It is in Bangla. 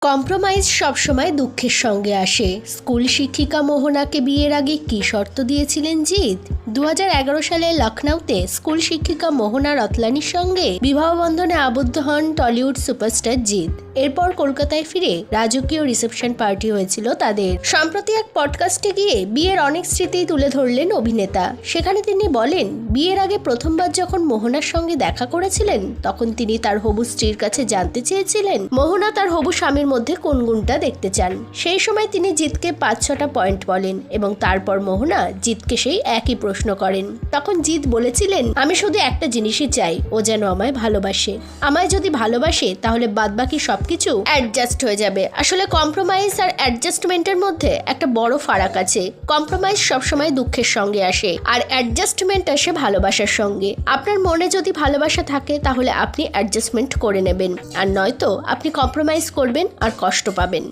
কম্প্রোমাইজ সবসময় দুঃখের সঙ্গে আসে। স্কুল শিক্ষিকা মোহনাকে বিয়ের আগে কী শর্ত দিয়েছিলেন জিৎ? 2011 সালে লখনৌতে স্কুল শিক্ষিকা মোহনা রতলানির সঙ্গে বিবাহ বন্ধনে আবদ্ধ হন টলিউড সুপারস্টার জিৎ। এরপর কলকাতায় ফিরে রাজকীয় রিসেপশন পার্টি হয়েছিল তাদের। সম্প্রতি এক পডকাস্টে গিয়ে বিয়ের অনেক স্মৃতি তুলে ধরলেন অভিনেতা। সেখানে তিনি বলেন, বিয়ের আগে প্রথমবার যখন মোহনার সঙ্গে দেখা করেছিলেন তখন তিনি তার হবু স্ত্রীর কাছে জানতে চেয়েছিলেন মোহনা তার হবু স্বামীর মধ্যে কোন গুণটা দেখতে চান। সেই সময় তিনি জিৎকে 5-6টা পয়েন্ট বলেন এবং তারপর মোহনা জিৎকে সেই একই প্রশ্ন করেন। তখন জিৎ বলেছিলেন, আমি শুধু একটা জিনিসই চাই, ও যেন আমায় ভালোবাসে। আমায় যদি ভালোবাসে তাহলে বাদবাকি সবকিছু অ্যাডজাস্ট হয়ে যাবে। আসলে কম্প্রোমাইজ আর অ্যাডজাস্টমেন্টের মধ্যে একটা বড় ফারাক আছে। কম্প্রোমাইজ সবসময় দুঃখের সঙ্গে আসে আর অ্যাডজাস্টমেন্ট আসে ভালোবাসার সঙ্গে। আপনার মনে যদি ভালোবাসা থাকে তাহলে আপনি অ্যাডজাস্টমেন্ট করে নেবেন, আর নয়তো আপনি কম্প্রোমাইজ করবেন আর কষ্ট পাবেন।